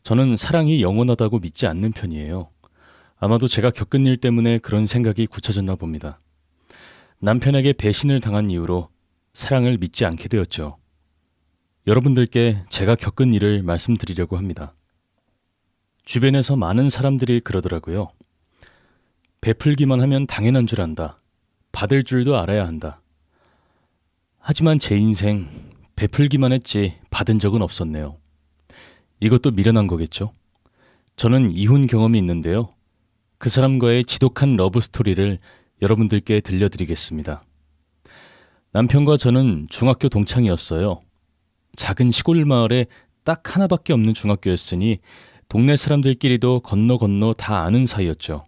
저는 사랑이 영원하다고 믿지 않는 편이에요. 아마도 제가 겪은 일 때문에 그런 생각이 굳혀졌나 봅니다. 남편에게 배신을 당한 이후로 사랑을 믿지 않게 되었죠. 여러분들께 제가 겪은 일을 말씀드리려고 합니다. 주변에서 많은 사람들이 그러더라고요. 베풀기만 하면 당연한 줄 안다. 받을 줄도 알아야 한다. 하지만 제 인생 베풀기만 했지 받은 적은 없었네요. 이것도 미련한 거겠죠? 저는 이혼 경험이 있는데요. 그 사람과의 지독한 러브 스토리를 여러분들께 들려드리겠습니다. 남편과 저는 중학교 동창이었어요. 작은 시골 마을에 딱 하나밖에 없는 중학교였으니 동네 사람들끼리도 건너 건너 다 아는 사이였죠.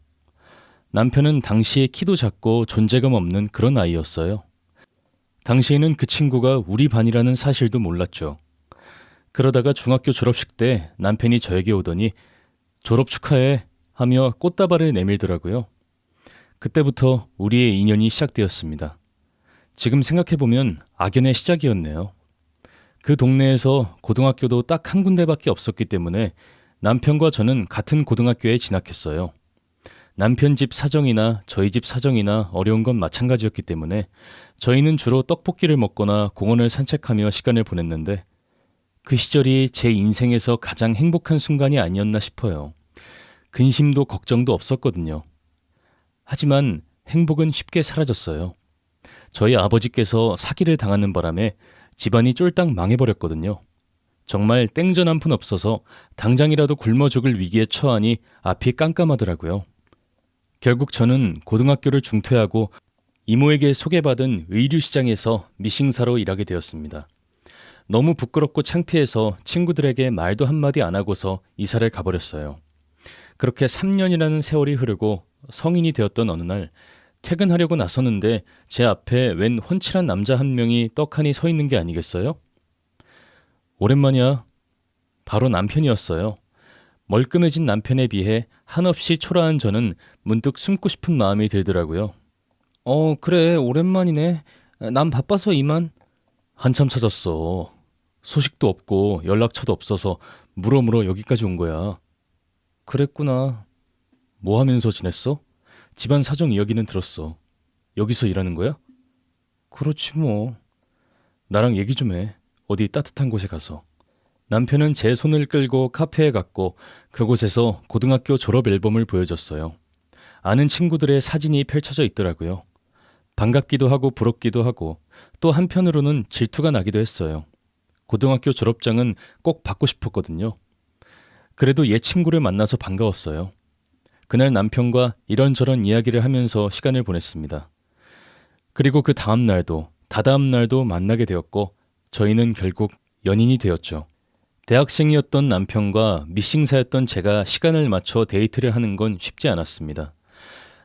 남편은 당시에 키도 작고 존재감 없는 그런 아이였어요. 당시에는 그 친구가 우리 반이라는 사실도 몰랐죠. 그러다가 중학교 졸업식 때 남편이 저에게 오더니 졸업 축하해 하며 꽃다발을 내밀더라고요. 그때부터 우리의 인연이 시작되었습니다. 지금 생각해보면 악연의 시작이었네요. 그 동네에서 고등학교도 딱 한 군데밖에 없었기 때문에 남편과 저는 같은 고등학교에 진학했어요. 남편 집 사정이나 저희 집 사정이나 어려운 건 마찬가지였기 때문에 저희는 주로 떡볶이를 먹거나 공원을 산책하며 시간을 보냈는데 그 시절이 제 인생에서 가장 행복한 순간이 아니었나 싶어요. 근심도 걱정도 없었거든요. 하지만 행복은 쉽게 사라졌어요. 저희 아버지께서 사기를 당하는 바람에 집안이 쫄딱 망해버렸거든요. 정말 땡전 한 푼 없어서 당장이라도 굶어 죽을 위기에 처하니 앞이 깜깜하더라고요. 결국 저는 고등학교를 중퇴하고 이모에게 소개받은 의류시장에서 미싱사로 일하게 되었습니다. 너무 부끄럽고 창피해서 친구들에게 말도 한마디 안 하고서 이사를 가버렸어요. 그렇게 3년이라는 세월이 흐르고 성인이 되었던 어느 날 퇴근하려고 나서는데 제 앞에 웬 훤칠한 남자 한 명이 떡하니 서 있는 게 아니겠어요? 오랜만이야. 바로 남편이었어요. 멀끔해진 남편에 비해 한없이 초라한 저는 문득 숨고 싶은 마음이 들더라고요. 그래, 오랜만이네. 난 바빠서 이만. 한참 찾았어. 소식도 없고 연락처도 없어서 물어물어 여기까지 온 거야. 그랬구나. 뭐 하면서 지냈어? 집안 사정 이야기는 들었어. 여기서 일하는 거야? 그렇지 뭐. 나랑 얘기 좀 해. 어디 따뜻한 곳에 가서. 남편은 제 손을 끌고 카페에 갔고 그곳에서 고등학교 졸업 앨범을 보여줬어요. 아는 친구들의 사진이 펼쳐져 있더라고요. 반갑기도 하고 부럽기도 하고 또 한편으로는 질투가 나기도 했어요. 고등학교 졸업장은 꼭 받고 싶었거든요. 그래도 옛 친구를 만나서 반가웠어요. 그날 남편과 이런저런 이야기를 하면서 시간을 보냈습니다. 그리고 그 다음 날도 다다음 날도 만나게 되었고 저희는 결국 연인이 되었죠. 대학생이었던 남편과 미싱사였던 제가 시간을 맞춰 데이트를 하는 건 쉽지 않았습니다.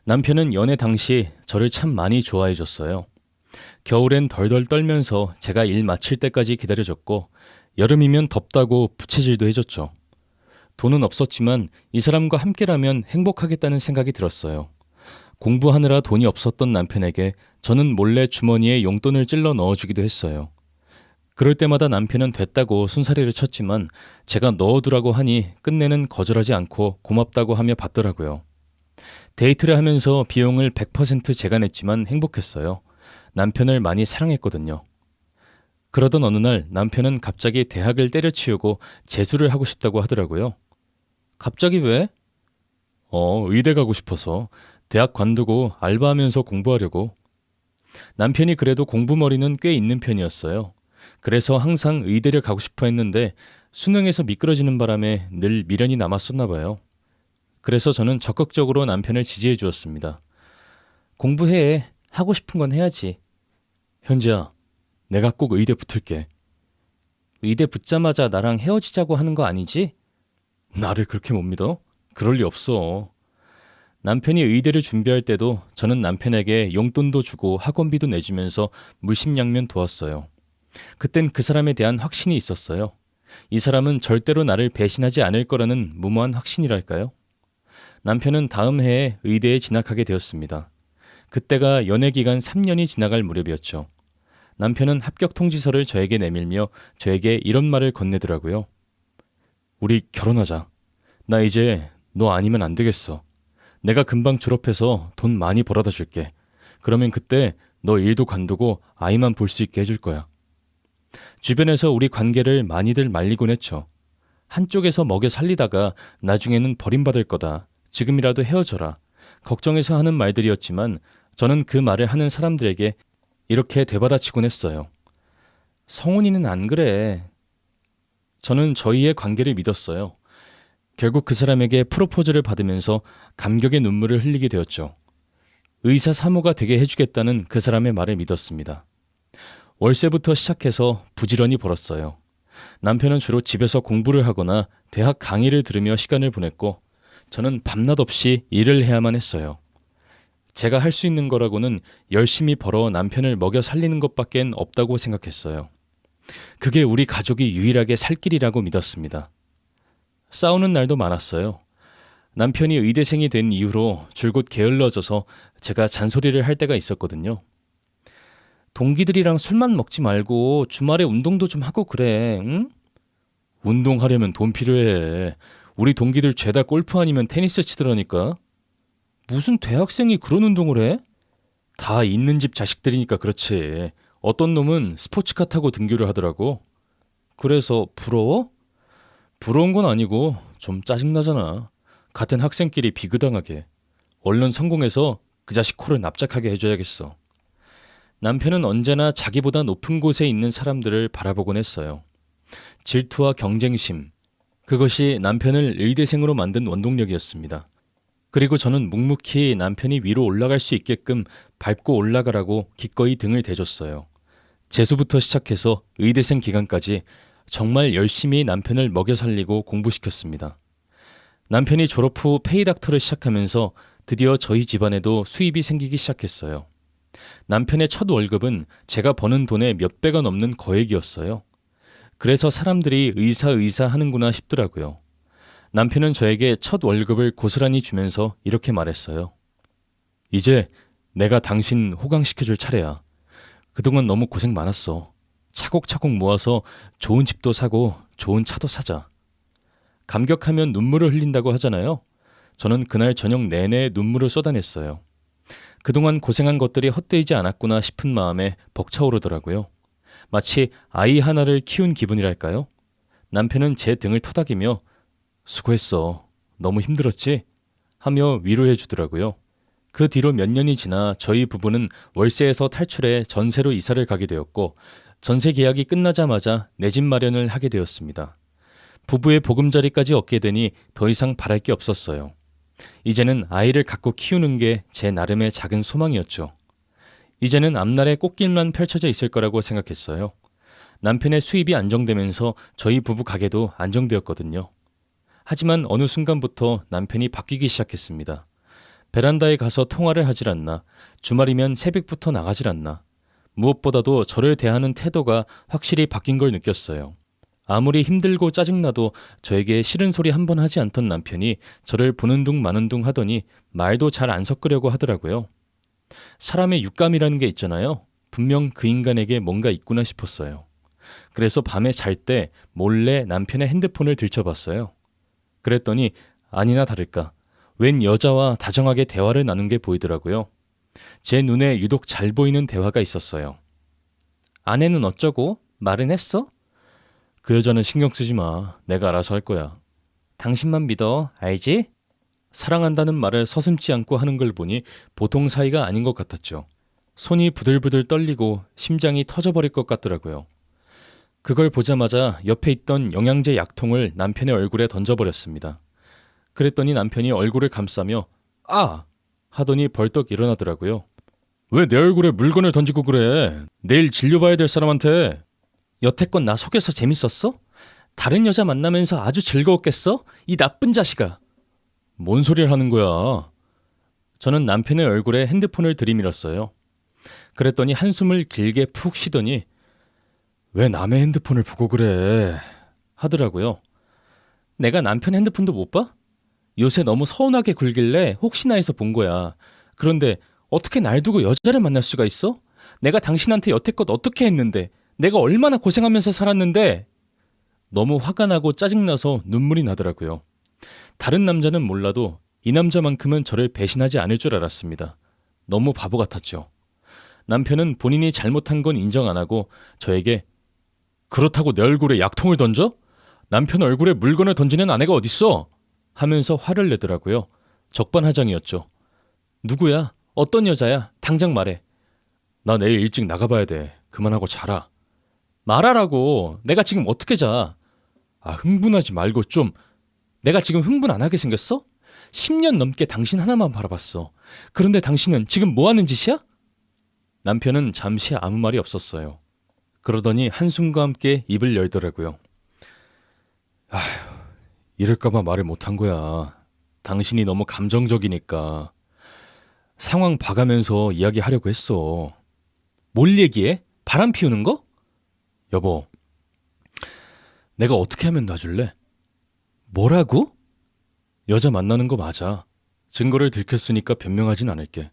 남편은 연애 당시 저를 참 많이 좋아해 줬어요. 겨울엔 덜덜 떨면서 제가 일 마칠 때까지 기다려줬고 여름이면 덥다고 부채질도 해줬죠. 돈은 없었지만 이 사람과 함께라면 행복하겠다는 생각이 들었어요. 공부하느라 돈이 없었던 남편에게 저는 몰래 주머니에 용돈을 찔러 넣어주기도 했어요. 그럴 때마다 남편은 됐다고 순사리를 쳤지만 제가 넣어두라고 하니 끝내는 거절하지 않고 고맙다고 하며 받더라고요. 데이트를 하면서 비용을 100% 제가 냈지만 행복했어요. 남편을 많이 사랑했거든요. 그러던 어느 날 남편은 갑자기 대학을 때려치우고 재수를 하고 싶다고 하더라고요. 갑자기 왜? 의대 가고 싶어서. 대학 관두고 알바하면서 공부하려고. 남편이 그래도 공부머리는 꽤 있는 편이었어요. 그래서 항상 의대를 가고 싶어 했는데 수능에서 미끄러지는 바람에 늘 미련이 남았었나 봐요. 그래서 저는 적극적으로 남편을 지지해 주었습니다. 공부해. 하고 싶은 건 해야지. 현지야, 내가 꼭 의대 붙을게. 의대 붙자마자 나랑 헤어지자고 하는 거 아니지? 나를 그렇게 못 믿어? 그럴 리 없어. 남편이 의대를 준비할 때도 저는 남편에게 용돈도 주고 학원비도 내주면서 물심양면 도왔어요. 그땐 그 사람에 대한 확신이 있었어요. 이 사람은 절대로 나를 배신하지 않을 거라는 무모한 확신이랄까요? 남편은 다음 해에 의대에 진학하게 되었습니다. 그때가 연애기간 3년이 지나갈 무렵이었죠. 남편은 합격 통지서를 저에게 내밀며 저에게 이런 말을 건네더라고요. 우리 결혼하자. 나 이제 너 아니면 안 되겠어. 내가 금방 졸업해서 돈 많이 벌어다 줄게. 그러면 그때 너 일도 관두고 아이만 볼 수 있게 해줄 거야. 주변에서 우리 관계를 많이들 말리곤 했죠. 한쪽에서 먹여 살리다가 나중에는 버림받을 거다. 지금이라도 헤어져라. 걱정해서 하는 말들이었지만 저는 그 말을 하는 사람들에게 이렇게 되받아치곤 했어요. 성훈이는 안 그래. 저는 저희의 관계를 믿었어요. 결국 그 사람에게 프로포즈를 받으면서 감격의 눈물을 흘리게 되었죠. 의사 사모가 되게 해주겠다는 그 사람의 말을 믿었습니다. 월세부터 시작해서 부지런히 벌었어요. 남편은 주로 집에서 공부를 하거나 대학 강의를 들으며 시간을 보냈고 저는 밤낮 없이 일을 해야만 했어요. 제가 할 수 있는 거라고는 열심히 벌어 남편을 먹여 살리는 것밖엔 없다고 생각했어요. 그게 우리 가족이 유일하게 살 길이라고 믿었습니다. 싸우는 날도 많았어요. 남편이 의대생이 된 이후로 줄곧 게을러져서 제가 잔소리를 할 때가 있었거든요. 동기들이랑 술만 먹지 말고 주말에 운동도 좀 하고 그래, 응? 운동하려면 돈 필요해. 우리 동기들 죄다 골프 아니면 테니스 치더라니까. 무슨 대학생이 그런 운동을 해? 다 있는 집 자식들이니까 그렇지. 어떤 놈은 스포츠카 타고 등교를 하더라고. 그래서 부러워? 부러운 건 아니고 좀 짜증나잖아. 같은 학생끼리 비교당하게. 얼른 성공해서 그 자식 코를 납작하게 해줘야겠어. 남편은 언제나 자기보다 높은 곳에 있는 사람들을 바라보곤 했어요. 질투와 경쟁심. 그것이 남편을 의대생으로 만든 원동력이었습니다. 그리고 저는 묵묵히 남편이 위로 올라갈 수 있게끔 밟고 올라가라고 기꺼이 등을 대줬어요. 재수부터 시작해서 의대생 기간까지 정말 열심히 남편을 먹여 살리고 공부시켰습니다. 남편이 졸업 후 페이닥터를 시작하면서 드디어 저희 집안에도 수입이 생기기 시작했어요. 남편의 첫 월급은 제가 버는 돈의 몇 배가 넘는 거액이었어요. 그래서 사람들이 의사 하는구나 싶더라고요. 남편은 저에게 첫 월급을 고스란히 주면서 이렇게 말했어요. 이제 내가 당신 호강시켜줄 차례야. 그동안 너무 고생 많았어. 차곡차곡 모아서 좋은 집도 사고 좋은 차도 사자. 감격하면 눈물을 흘린다고 하잖아요. 저는 그날 저녁 내내 눈물을 쏟아냈어요. 그동안 고생한 것들이 헛되지 않았구나 싶은 마음에 벅차오르더라고요. 마치 아이 하나를 키운 기분이랄까요? 남편은 제 등을 토닥이며 수고했어. 너무 힘들었지? 하며 위로해 주더라고요. 그 뒤로 몇 년이 지나 저희 부부는 월세에서 탈출해 전세로 이사를 가게 되었고 전세 계약이 끝나자마자 내 집 마련을 하게 되었습니다. 부부의 보금자리까지 얻게 되니 더 이상 바랄 게 없었어요. 이제는 아이를 갖고 키우는 게 제 나름의 작은 소망이었죠. 이제는 앞날에 꽃길만 펼쳐져 있을 거라고 생각했어요. 남편의 수입이 안정되면서 저희 부부 가게도 안정되었거든요. 하지만 어느 순간부터 남편이 바뀌기 시작했습니다. 베란다에 가서 통화를 하질 않나, 주말이면 새벽부터 나가질 않나, 무엇보다도 저를 대하는 태도가 확실히 바뀐 걸 느꼈어요. 아무리 힘들고 짜증나도 저에게 싫은 소리 한 번 하지 않던 남편이 저를 보는 둥 마는 둥 하더니 말도 잘 안 섞으려고 하더라고요. 사람의 육감이라는 게 있잖아요. 분명 그 인간에게 뭔가 있구나 싶었어요. 그래서 밤에 잘 때 몰래 남편의 핸드폰을 들춰봤어요. 그랬더니 아니나 다를까 웬 여자와 다정하게 대화를 나눈 게 보이더라고요. 제 눈에 유독 잘 보이는 대화가 있었어요. 아내는 어쩌고? 말은 했어? 그 여자는 신경 쓰지 마. 내가 알아서 할 거야. 당신만 믿어. 알지? 사랑한다는 말을 서슴지 않고 하는 걸 보니 보통 사이가 아닌 것 같았죠. 손이 부들부들 떨리고 심장이 터져버릴 것 같더라고요. 그걸 보자마자 옆에 있던 영양제 약통을 남편의 얼굴에 던져버렸습니다. 그랬더니 남편이 얼굴을 감싸며 아! 하더니 벌떡 일어나더라고요. 왜 내 얼굴에 물건을 던지고 그래? 내일 진료봐야 될 사람한테. 여태껏 나 속여서 재밌었어? 다른 여자 만나면서 아주 즐거웠겠어? 이 나쁜 자식아. 뭔 소리를 하는 거야? 저는 남편의 얼굴에 핸드폰을 들이밀었어요. 그랬더니 한숨을 길게 푹 쉬더니 왜 남의 핸드폰을 보고 그래? 하더라고요. 내가 남편 핸드폰도 못 봐? 요새 너무 서운하게 굴길래 혹시나 해서 본 거야. 그런데 어떻게 날 두고 여자를 만날 수가 있어? 내가 당신한테 여태껏 어떻게 했는데? 내가 얼마나 고생하면서 살았는데? 너무 화가 나고 짜증나서 눈물이 나더라고요. 다른 남자는 몰라도 이 남자만큼은 저를 배신하지 않을 줄 알았습니다. 너무 바보 같았죠. 남편은 본인이 잘못한 건 인정 안 하고 저에게 그렇다고 내 얼굴에 약통을 던져? 남편 얼굴에 물건을 던지는 아내가 어딨어? 하면서 화를 내더라고요. 적반하장이었죠. 누구야? 어떤 여자야? 당장 말해. 나 내일 일찍 나가봐야 돼. 그만하고 자라. 말하라고. 내가 지금 어떻게 자? 흥분하지 말고 좀. 내가 지금 흥분 안 하게 생겼어? 10년 넘게 당신 하나만 바라봤어. 그런데 당신은 지금 뭐 하는 짓이야? 남편은 잠시 아무 말이 없었어요. 그러더니 한숨과 함께 입을 열더라고요. 이럴까봐 말을 못한 거야. 당신이 너무 감정적이니까. 상황 봐가면서 이야기하려고 했어. 뭘 얘기해? 바람 피우는 거? 여보, 내가 어떻게 하면 놔줄래? 뭐라고? 여자 만나는 거 맞아. 증거를 들켰으니까 변명하진 않을게.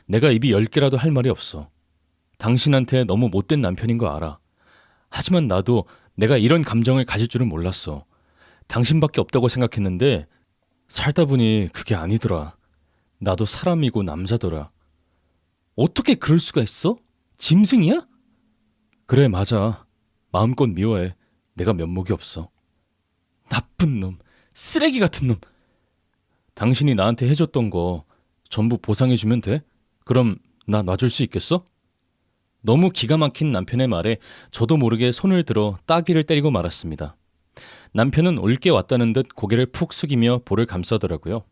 내가 입이 10개라도 할 말이 없어. 당신한테 너무 못된 남편인 거 알아. 하지만 나도 내가 이런 감정을 가질 줄은 몰랐어. 당신밖에 없다고 생각했는데 살다 보니 그게 아니더라. 나도 사람이고 남자더라. 어떻게 그럴 수가 있어? 짐승이야? 그래, 맞아. 마음껏 미워해. 내가 면목이 없어. 나쁜 놈, 쓰레기 같은 놈. 당신이 나한테 해줬던 거 전부 보상해주면 돼? 그럼 나 놔줄 수 있겠어? 너무 기가 막힌 남편의 말에 저도 모르게 손을 들어 따귀를 때리고 말았습니다. 남편은 올게 왔다는 듯 고개를 푹 숙이며 볼을 감싸더라고요.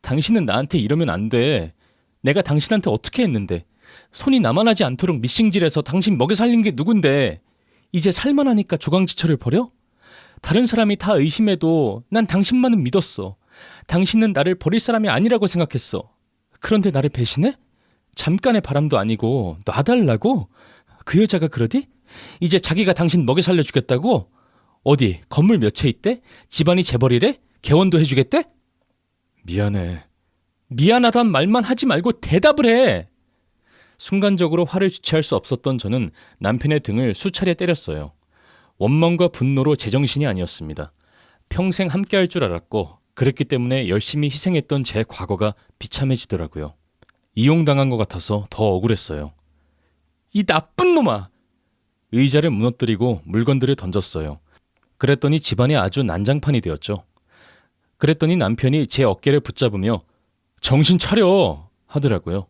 당신은 나한테 이러면 안 돼. 내가 당신한테 어떻게 했는데. 손이 나만하지 않도록 미싱질해서 당신 먹여 살린 게 누군데. 이제 살만하니까 조강지처를 버려? 다른 사람이 다 의심해도 난 당신만은 믿었어. 당신은 나를 버릴 사람이 아니라고 생각했어. 그런데 나를 배신해? 잠깐의 바람도 아니고 놔달라고? 그 여자가 그러디? 이제 자기가 당신 먹여 살려주겠다고? 어디 건물 몇 채 있대? 집안이 재벌이래? 개원도 해주겠대? 미안해. 미안하단 말만 하지 말고 대답을 해. 순간적으로 화를 주체할 수 없었던 저는 남편의 등을 수차례 때렸어요. 원망과 분노로 제정신이 아니었습니다. 평생 함께할 줄 알았고 그랬기 때문에 열심히 희생했던 제 과거가 비참해지더라고요. 이용당한 것 같아서 더 억울했어요. 이 나쁜 놈아! 의자를 무너뜨리고 물건들을 던졌어요. 그랬더니 집안이 아주 난장판이 되었죠. 그랬더니 남편이 제 어깨를 붙잡으며 정신 차려! 하더라고요.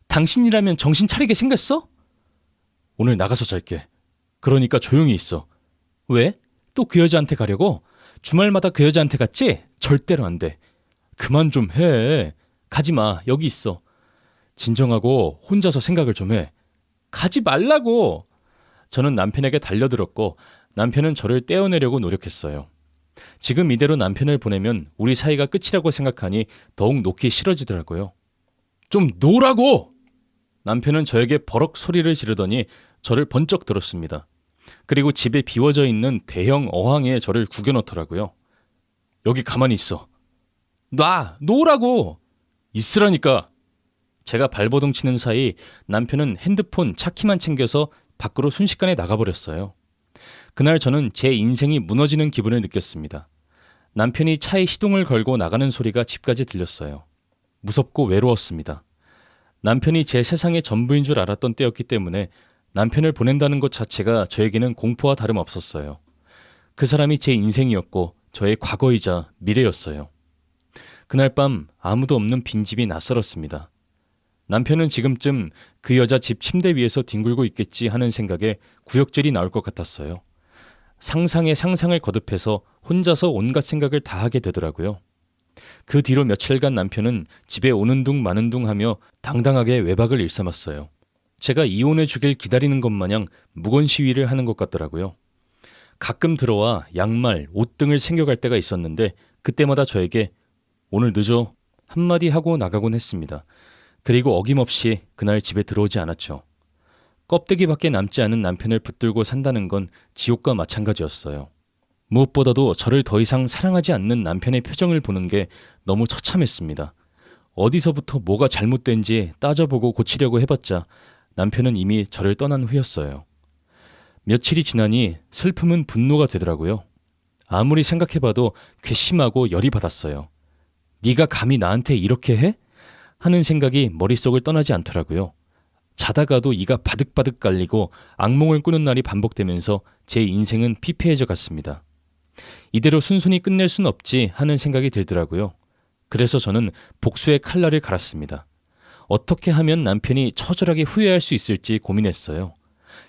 당신이라면 정신 차리게 생겼어? 오늘 나가서 잘게. 그러니까 조용히 있어. 왜? 또 그 여자한테 가려고? 주말마다 그 여자한테 갔지? 절대로 안 돼. 그만 좀 해. 가지마. 여기 있어. 진정하고 혼자서 생각을 좀 해. 가지 말라고. 저는 남편에게 달려들었고 남편은 저를 떼어내려고 노력했어요. 지금 이대로 남편을 보내면 우리 사이가 끝이라고 생각하니 더욱 놓기 싫어지더라고요. 좀 놓으라고! 남편은 저에게 버럭 소리를 지르더니 저를 번쩍 들었습니다. 그리고 집에 비워져 있는 대형 어항에 저를 구겨넣더라고요. 여기 가만히 있어. 놓으라고! 있으라니까! 제가 발버둥 치는 사이 남편은 핸드폰 차키만 챙겨서 밖으로 순식간에 나가버렸어요. 그날 저는 제 인생이 무너지는 기분을 느꼈습니다. 남편이 차에 시동을 걸고 나가는 소리가 집까지 들렸어요. 무섭고 외로웠습니다. 남편이 제 세상의 전부인 줄 알았던 때였기 때문에 남편을 보낸다는 것 자체가 저에게는 공포와 다름없었어요. 그 사람이 제 인생이었고 저의 과거이자 미래였어요. 그날 밤 아무도 없는 빈집이 낯설었습니다. 남편은 지금쯤 그 여자 집 침대 위에서 뒹굴고 있겠지 하는 생각에 구역질이 나올 것 같았어요. 상상에 상상을 거듭해서 혼자서 온갖 생각을 다 하게 되더라고요. 그 뒤로 며칠간 남편은 집에 오는 둥 마는 둥 하며 당당하게 외박을 일삼았어요. 제가 이혼해 주길 기다리는 것 마냥 무건 시위를 하는 것 같더라고요. 가끔 들어와 양말, 옷 등을 챙겨갈 때가 있었는데 그때마다 저에게 오늘 늦어 한마디 하고 나가곤 했습니다. 그리고 어김없이 그날 집에 들어오지 않았죠. 껍데기밖에 남지 않은 남편을 붙들고 산다는 건 지옥과 마찬가지였어요. 무엇보다도 저를 더 이상 사랑하지 않는 남편의 표정을 보는 게 너무 처참했습니다. 어디서부터 뭐가 잘못된지 따져보고 고치려고 해봤자 남편은 이미 저를 떠난 후였어요. 며칠이 지나니 슬픔은 분노가 되더라고요. 아무리 생각해봐도 괘씸하고 열이 받았어요. 네가 감히 나한테 이렇게 해? 하는 생각이 머릿속을 떠나지 않더라고요. 자다가도 이가 바득바득 깔리고 악몽을 꾸는 날이 반복되면서 제 인생은 피폐해져 갔습니다. 이대로 순순히 끝낼 순 없지 하는 생각이 들더라고요. 그래서 저는 복수의 칼날을 갈았습니다. 어떻게 하면 남편이 처절하게 후회할 수 있을지 고민했어요.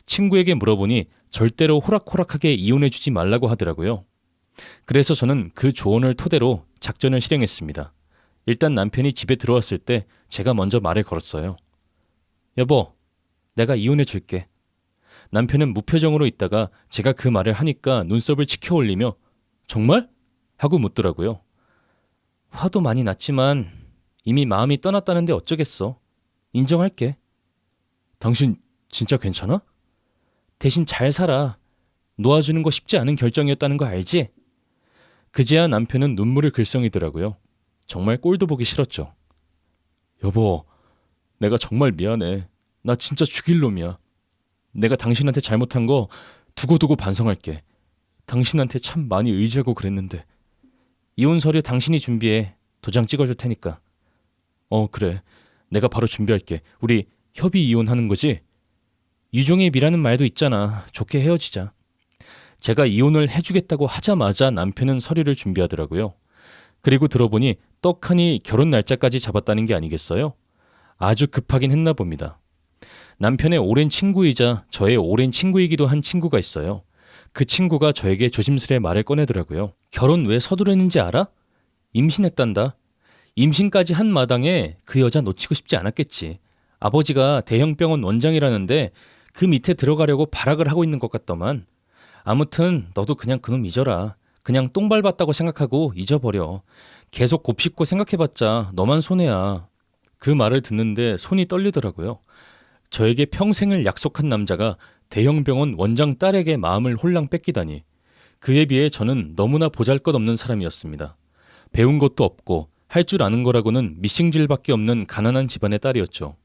친구에게 물어보니 절대로 호락호락하게 이혼해주지 말라고 하더라고요. 그래서 저는 그 조언을 토대로 작전을 실행했습니다. 일단 남편이 집에 들어왔을 때 제가 먼저 말을 걸었어요. 여보, 내가 이혼해줄게. 남편은 무표정으로 있다가 제가 그 말을 하니까 눈썹을 치켜 올리며 정말? 하고 묻더라고요. 화도 많이 났지만 이미 마음이 떠났다는데 어쩌겠어. 인정할게. 당신 진짜 괜찮아? 대신 잘 살아. 놓아주는 거 쉽지 않은 결정이었다는 거 알지? 그제야 남편은 눈물을 글썽이더라고요. 정말 꼴도 보기 싫었죠. 여보, 내가 정말 미안해. 나 진짜 죽일 놈이야. 내가 당신한테 잘못한 거 두고두고 반성할게. 당신한테 참 많이 의지하고 그랬는데. 이혼 서류 당신이 준비해. 도장 찍어줄 테니까. 그래. 내가 바로 준비할게. 우리 협의 이혼하는 거지? 유종의 미라는 말도 있잖아. 좋게 헤어지자. 제가 이혼을 해주겠다고 하자마자 남편은 서류를 준비하더라고요. 그리고 들어보니 떡하니 결혼 날짜까지 잡았다는 게 아니겠어요? 아주 급하긴 했나 봅니다. 남편의 오랜 친구이자 저의 오랜 친구이기도 한 친구가 있어요. 그 친구가 저에게 조심스레 말을 꺼내더라고요. 결혼 왜 서두르는지 알아? 임신했단다. 임신까지 한 마당에 그 여자 놓치고 싶지 않았겠지. 아버지가 대형 병원 원장이라는데 그 밑에 들어가려고 발악을 하고 있는 것 같더만. 아무튼 너도 그냥 그놈 잊어라. 그냥 똥 밟았다고 생각하고 잊어버려. 계속 곱씹고 생각해봤자 너만 손해야. 그 말을 듣는데 손이 떨리더라고요. 저에게 평생을 약속한 남자가 대형 병원 원장 딸에게 마음을 홀랑 뺏기다니. 그에 비해 저는 너무나 보잘것없는 사람이었습니다. 배운 것도 없고 할 줄 아는 거라고는 미싱질밖에 없는 가난한 집안의 딸이었죠.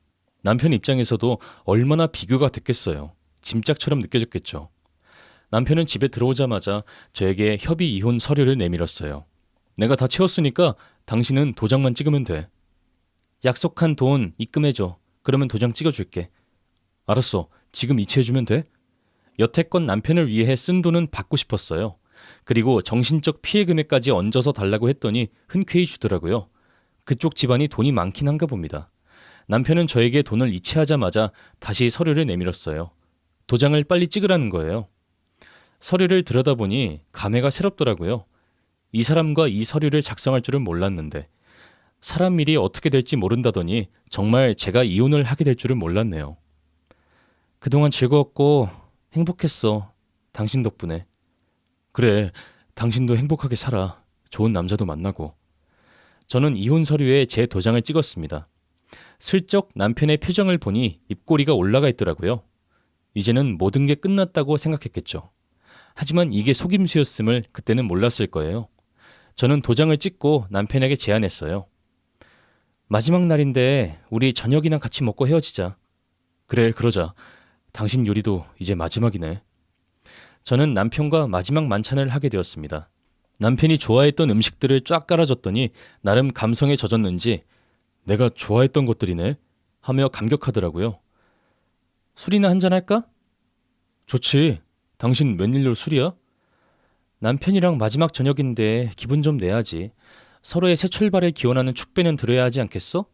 남편 입장에서도 얼마나 비교가 됐겠어요. 짐짝처럼 느껴졌겠죠. 남편은 집에 들어오자마자 저에게 협의 이혼 서류를 내밀었어요. 내가 다 채웠으니까 당신은 도장만 찍으면 돼. 약속한 돈 입금해줘. 그러면 도장 찍어줄게. 알았어. 지금 이체해주면 돼? 여태껏 남편을 위해 쓴 돈은 받고 싶었어요. 그리고 정신적 피해 금액까지 얹어서 달라고 했더니 흔쾌히 주더라고요. 그쪽 집안이 돈이 많긴 한가 봅니다. 남편은 저에게 돈을 이체하자마자 다시 서류를 내밀었어요. 도장을 빨리 찍으라는 거예요. 서류를 들여다보니 감회가 새롭더라고요. 이 사람과 이 서류를 작성할 줄은 몰랐는데 사람 일이 어떻게 될지 모른다더니 정말 제가 이혼을 하게 될 줄은 몰랐네요. 그동안 즐거웠고 행복했어. 당신 덕분에. 그래, 당신도 행복하게 살아. 좋은 남자도 만나고. 저는 이혼 서류에 제 도장을 찍었습니다. 슬쩍 남편의 표정을 보니 입꼬리가 올라가 있더라고요. 이제는 모든 게 끝났다고 생각했겠죠. 하지만 이게 속임수였음을 그때는 몰랐을 거예요. 저는 도장을 찍고 남편에게 제안했어요. 마지막 날인데 우리 저녁이나 같이 먹고 헤어지자. 그래, 그러자. 당신 요리도 이제 마지막이네. 저는 남편과 마지막 만찬을 하게 되었습니다. 남편이 좋아했던 음식들을 쫙 깔아줬더니 나름 감성에 젖었는지 내가 좋아했던 것들이네 하며 감격하더라고요. 술이나 한잔 할까? 좋지. 당신 웬일로 술이야? 남편이랑 마지막 저녁인데 기분 좀 내야지. 서로의 새 출발을 기원하는 축배는 들어야 하지 않겠어?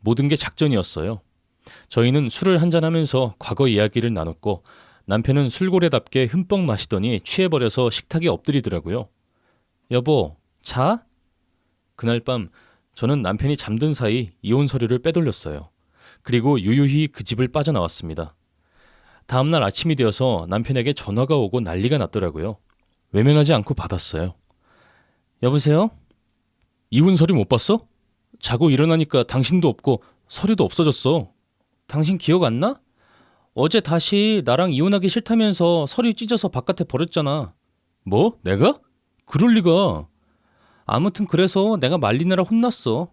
모든 게 작전이었어요. 저희는 술을 한잔하면서 과거 이야기를 나눴고 남편은 술고래답게 흠뻑 마시더니 취해버려서 식탁에 엎드리더라고요. 여보, 자? 그날 밤 저는 남편이 잠든 사이 이혼 서류를 빼돌렸어요. 그리고 유유히 그 집을 빠져나왔습니다. 다음날 아침이 되어서 남편에게 전화가 오고 난리가 났더라고요. 외면하지 않고 받았어요. 여보세요? 이혼 서류 못 봤어? 자고 일어나니까 당신도 없고 서류도 없어졌어. 당신 기억 안 나? 어제 다시 나랑 이혼하기 싫다면서 서류 찢어서 바깥에 버렸잖아. 뭐? 내가? 그럴 리가. 아무튼 그래서 내가 말리느라 혼났어.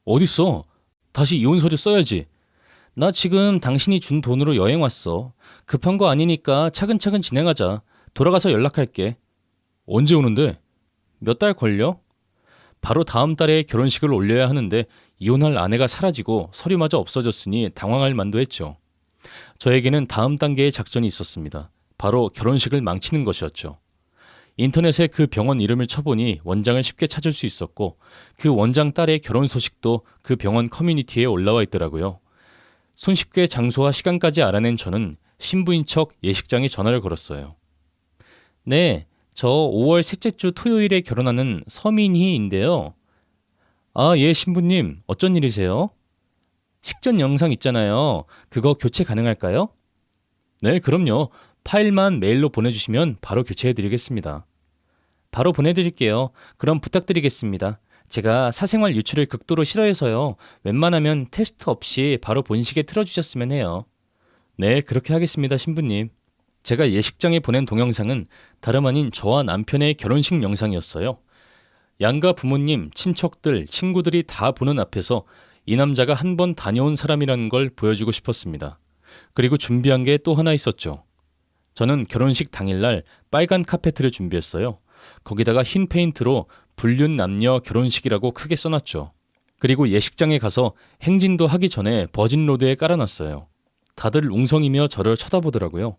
어딨어? 다시 이혼 서류 써야지. 나 지금 당신이 준 돈으로 여행 왔어. 급한 거 아니니까 차근차근 진행하자. 돌아가서 연락할게. 언제 오는데? 몇 달 걸려? 바로 다음 달에 결혼식을 올려야 하는데 이혼할 아내가 사라지고 서류마저 없어졌으니 당황할 만도 했죠. 저에게는 다음 단계의 작전이 있었습니다. 바로 결혼식을 망치는 것이었죠. 인터넷에 그 병원 이름을 쳐보니 원장을 쉽게 찾을 수 있었고 그 원장 딸의 결혼 소식도 그 병원 커뮤니티에 올라와 있더라고요. 손쉽게 장소와 시간까지 알아낸 저는 신부인 척 예식장에 전화를 걸었어요. 네, 저 5월 셋째 주 토요일에 결혼하는 서민희인데요. 아, 예, 신부님. 어쩐 일이세요? 식전 영상 있잖아요. 그거 교체 가능할까요? 네, 그럼요. 파일만 메일로 보내주시면 바로 교체해드리겠습니다. 바로 보내드릴게요. 그럼 부탁드리겠습니다. 제가 사생활 유출을 극도로 싫어해서요. 웬만하면 테스트 없이 바로 본식에 틀어주셨으면 해요. 네, 그렇게 하겠습니다, 신부님. 제가 예식장에 보낸 동영상은 다름 아닌 저와 남편의 결혼식 영상이었어요. 양가 부모님, 친척들, 친구들이 다 보는 앞에서 이 남자가 한 번 다녀온 사람이라는 걸 보여주고 싶었습니다. 그리고 준비한 게 또 하나 있었죠. 저는 결혼식 당일날 빨간 카페트를 준비했어요. 거기다가 흰 페인트로 불륜 남녀 결혼식이라고 크게 써놨죠. 그리고 예식장에 가서 행진도 하기 전에 버진로드에 깔아놨어요. 다들 웅성이며 저를 쳐다보더라고요.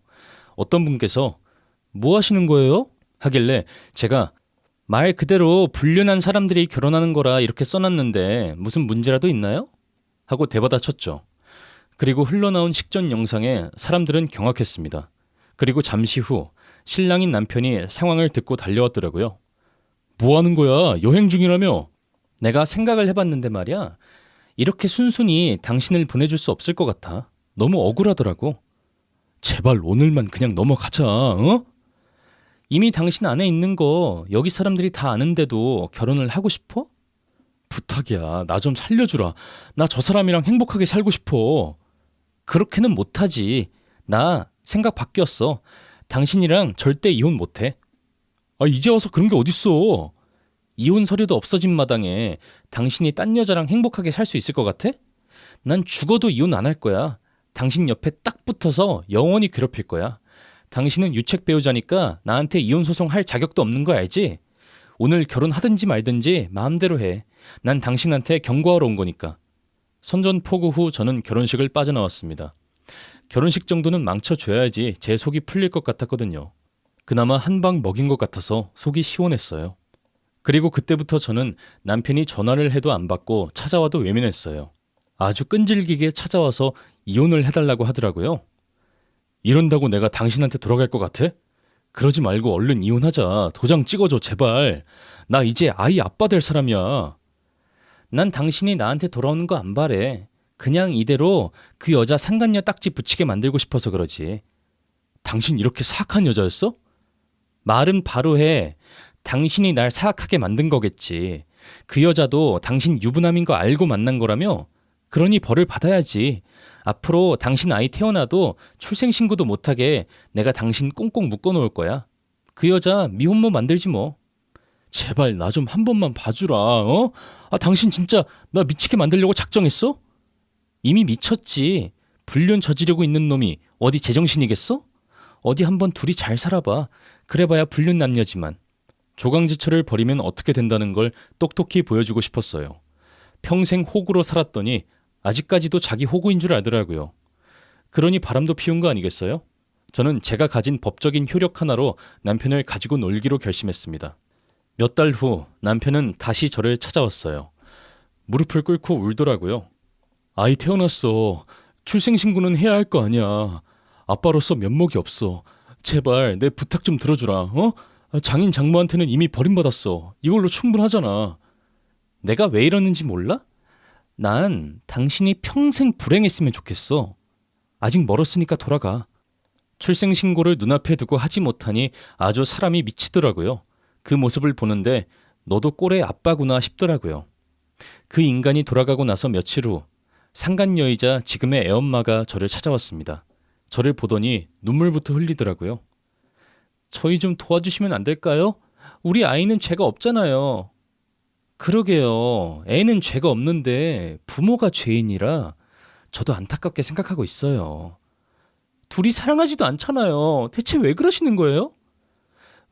어떤 분께서 뭐 하시는 거예요? 하길래 제가 말 그대로 불륜한 사람들이 결혼하는 거라 이렇게 써놨는데 무슨 문제라도 있나요? 하고 대받아쳤죠. 그리고 흘러나온 식전 영상에 사람들은 경악했습니다. 그리고 잠시 후 신랑인 남편이 상황을 듣고 달려왔더라고요. 뭐 하는 거야? 여행 중이라며? 내가 생각을 해봤는데 말이야. 이렇게 순순히 당신을 보내줄 수 없을 것 같아. 너무 억울하더라고. 제발 오늘만 그냥 넘어가자, 어? 이미 당신 안에 있는 거 여기 사람들이 다 아는데도 결혼을 하고 싶어? 부탁이야. 나 좀 살려주라. 나 저 사람이랑 행복하게 살고 싶어. 그렇게는 못하지. 나 생각 바뀌었어. 당신이랑 절대 이혼 못해. 아, 이제 와서 그런 게 어딨어. 이혼 서류도 없어진 마당에 당신이 딴 여자랑 행복하게 살 수 있을 것 같아? 난 죽어도 이혼 안 할 거야. 당신 옆에 딱 붙어서 영원히 괴롭힐 거야. 당신은 유책 배우자니까 나한테 이혼 소송할 자격도 없는 거 알지? 오늘 결혼하든지 말든지 마음대로 해. 난 당신한테 경고하러 온 거니까. 선전포고 후 저는 결혼식을 빠져나왔습니다. 결혼식 정도는 망쳐줘야지 제 속이 풀릴 것 같았거든요. 그나마 한 방 먹인 것 같아서 속이 시원했어요. 그리고 그때부터 저는 남편이 전화를 해도 안 받고 찾아와도 외면했어요. 아주 끈질기게 찾아와서 이혼을 해달라고 하더라고요. 이런다고 내가 당신한테 돌아갈 것 같아? 그러지 말고 얼른 이혼하자. 도장 찍어줘, 제발. 나 이제 아이 아빠 될 사람이야. 난 당신이 나한테 돌아오는 거 안 바래. 그냥 이대로 그 여자 상간녀 딱지 붙이게 만들고 싶어서 그러지. 당신 이렇게 사악한 여자였어? 말은 바로 해. 당신이 날 사악하게 만든 거겠지. 그 여자도 당신 유부남인 거 알고 만난 거라며? 그러니 벌을 받아야지. 앞으로 당신 아이 태어나도 출생신고도 못하게 내가 당신 꽁꽁 묶어놓을 거야. 그 여자 미혼모 만들지 뭐. 제발 나 좀 한 번만 봐주라. 어? 아, 당신 진짜 나 미치게 만들려고 작정했어? 이미 미쳤지. 불륜 저지르고 있는 놈이 어디 제정신이겠어? 어디 한번 둘이 잘 살아봐. 그래봐야 불륜 남녀지만. 조강지처를 버리면 어떻게 된다는 걸 똑똑히 보여주고 싶었어요. 평생 호구로 살았더니 아직까지도 자기 호구인 줄 알더라고요. 그러니 바람도 피운 거 아니겠어요? 저는 제가 가진 법적인 효력 하나로 남편을 가지고 놀기로 결심했습니다. 몇 달 후 남편은 다시 저를 찾아왔어요. 무릎을 꿇고 울더라고요. 아이 태어났어. 출생신고는 해야 할 거 아니야. 아빠로서 면목이 없어. 제발 내 부탁 좀 들어주라. 어? 장인 장모한테는 이미 버림받았어. 이걸로 충분하잖아. 내가 왜 이러는지 몰라? 난 당신이 평생 불행했으면 좋겠어. 아직 멀었으니까 돌아가. 출생신고를 눈앞에 두고 하지 못하니 아주 사람이 미치더라고요. 그 모습을 보는데 너도 꼴의 아빠구나 싶더라고요. 그 인간이 돌아가고 나서 며칠 후 상간녀이자 지금의 애엄마가 저를 찾아왔습니다. 저를 보더니 눈물부터 흘리더라고요. 저희 좀 도와주시면 안 될까요? 우리 아이는 죄가 없잖아요. 그러게요. 애는 죄가 없는데 부모가 죄인이라 저도 안타깝게 생각하고 있어요. 둘이 사랑하지도 않잖아요. 대체 왜 그러시는 거예요?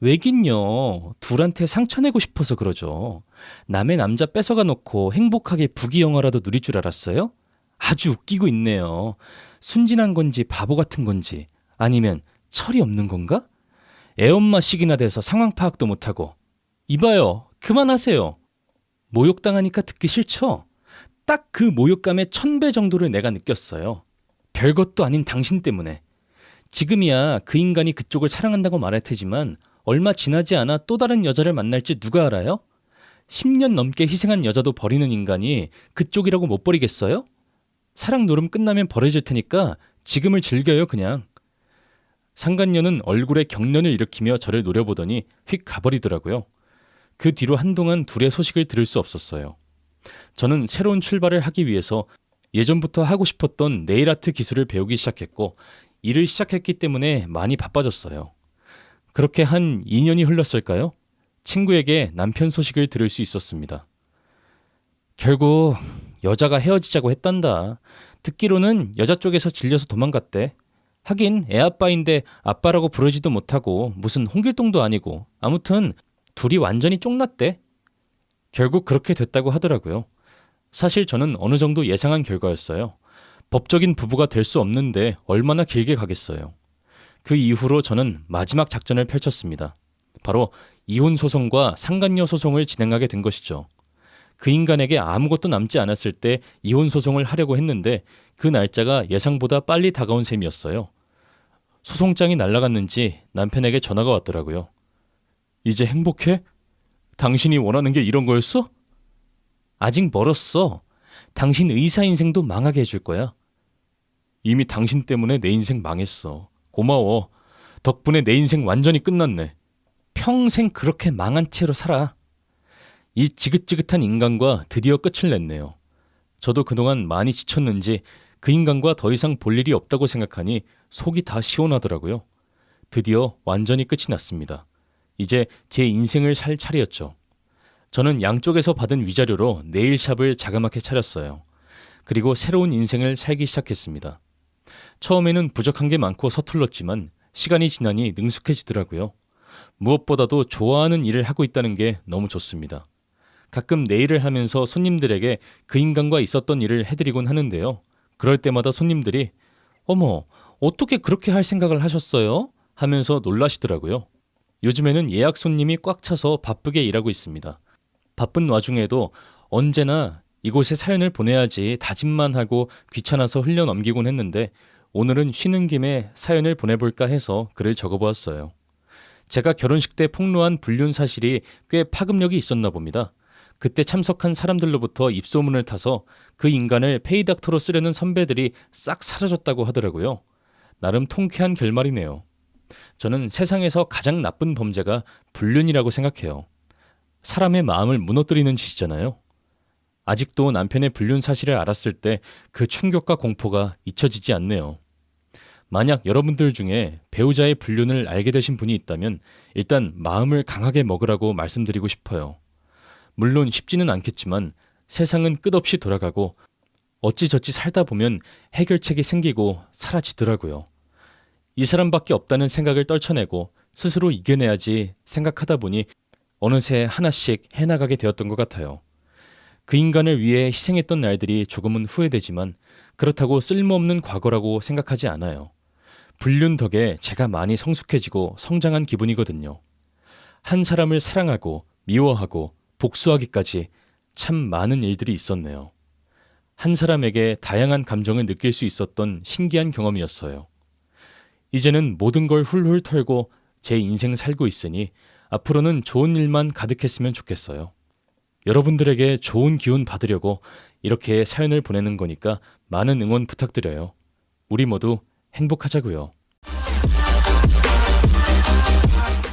왜긴요. 둘한테 상처 내고 싶어서 그러죠. 남의 남자 뺏어가 놓고 행복하게 부귀영화라도 누릴 줄 알았어요? 아주 웃기고 있네요. 순진한 건지 바보 같은 건지 아니면 철이 없는 건가? 애엄마식이나 돼서 상황 파악도 못하고. 이봐요. 그만하세요. 모욕당하니까 듣기 싫죠? 딱 그 모욕감의 1000배 정도를 내가 느꼈어요. 별것도 아닌 당신 때문에. 지금이야 그 인간이 그쪽을 사랑한다고 말할 테지만 얼마 지나지 않아 또 다른 여자를 만날지 누가 알아요? 10년 넘게 희생한 여자도 버리는 인간이 그쪽이라고 못 버리겠어요? 사랑 노름 끝나면 버려질 테니까 지금을 즐겨요 그냥. 상간녀는 얼굴에 경련을 일으키며 저를 노려보더니 휙 가버리더라고요. 그 뒤로 한동안 둘의 소식을 들을 수 없었어요. 저는 새로운 출발을 하기 위해서 예전부터 하고 싶었던 네일아트 기술을 배우기 시작했고 일을 시작했기 때문에 많이 바빠졌어요. 그렇게 한 2년이 흘렀을까요? 친구에게 남편 소식을 들을 수 있었습니다. 결국 여자가 헤어지자고 했단다. 듣기로는 여자 쪽에서 질려서 도망갔대. 하긴 애아빠인데 아빠라고 부르지도 못하고 무슨 홍길동도 아니고 아무튼 둘이 완전히 쫑났대. 결국 그렇게 됐다고 하더라고요. 사실 저는 어느 정도 예상한 결과였어요. 법적인 부부가 될 수 없는데 얼마나 길게 가겠어요. 그 이후로 저는 마지막 작전을 펼쳤습니다. 바로 이혼 소송과 상간녀 소송을 진행하게 된 것이죠. 그 인간에게 아무것도 남지 않았을 때 이혼 소송을 하려고 했는데 그 날짜가 예상보다 빨리 다가온 셈이었어요. 소송장이 날아갔는지 남편에게 전화가 왔더라고요. 이제 행복해? 당신이 원하는 게 이런 거였어? 아직 멀었어. 당신 의사 인생도 망하게 해줄 거야. 이미 당신 때문에 내 인생 망했어. 고마워. 덕분에 내 인생 완전히 끝났네. 평생 그렇게 망한 채로 살아. 이 지긋지긋한 인간과 드디어 끝을 냈네요. 저도 그동안 많이 지쳤는지 그 인간과 더 이상 볼 일이 없다고 생각하니 속이 다 시원하더라고요. 드디어 완전히 끝이 났습니다. 이제 제 인생을 살 차례였죠. 저는 양쪽에서 받은 위자료로 네일샵을 자그맣게 차렸어요. 그리고 새로운 인생을 살기 시작했습니다. 처음에는 부족한 게 많고 서툴렀지만 시간이 지나니 능숙해지더라고요. 무엇보다도 좋아하는 일을 하고 있다는 게 너무 좋습니다. 가끔 네일을 하면서 손님들에게 그 인간과 있었던 일을 해드리곤 하는데요. 그럴 때마다 손님들이 어머, 어떻게 그렇게 할 생각을 하셨어요? 하면서 놀라시더라고요. 요즘에는 예약 손님이 꽉 차서 바쁘게 일하고 있습니다. 바쁜 와중에도 언제나 이곳에 사연을 보내야지 다짐만 하고 귀찮아서 흘려 넘기곤 했는데 오늘은 쉬는 김에 사연을 보내볼까 해서 글을 적어보았어요. 제가 결혼식 때 폭로한 불륜 사실이 꽤 파급력이 있었나 봅니다. 그때 참석한 사람들로부터 입소문을 타서 그 인간을 페이닥터로 쓰려는 선배들이 싹 사라졌다고 하더라고요. 나름 통쾌한 결말이네요. 저는 세상에서 가장 나쁜 범죄가 불륜이라고 생각해요. 사람의 마음을 무너뜨리는 짓이잖아요. 아직도 남편의 불륜 사실을 알았을 때 그 충격과 공포가 잊혀지지 않네요. 만약 여러분들 중에 배우자의 불륜을 알게 되신 분이 있다면 일단 마음을 강하게 먹으라고 말씀드리고 싶어요. 물론 쉽지는 않겠지만 세상은 끝없이 돌아가고 어찌저찌 살다 보면 해결책이 생기고 사라지더라고요. 이 사람밖에 없다는 생각을 떨쳐내고 스스로 이겨내야지 생각하다 보니 어느새 하나씩 해나가게 되었던 것 같아요. 그 인간을 위해 희생했던 날들이 조금은 후회되지만 그렇다고 쓸모없는 과거라고 생각하지 않아요. 불륜 덕에 제가 많이 성숙해지고 성장한 기분이거든요. 한 사람을 사랑하고 미워하고 복수하기까지 참 많은 일들이 있었네요. 한 사람에게 다양한 감정을 느낄 수 있었던 신기한 경험이었어요. 이제는 모든 걸 훌훌 털고 제 인생 살고 있으니 앞으로는 좋은 일만 가득했으면 좋겠어요. 여러분들에게 좋은 기운 받으려고 이렇게 사연을 보내는 거니까 많은 응원 부탁드려요. 우리 모두 행복하자고요.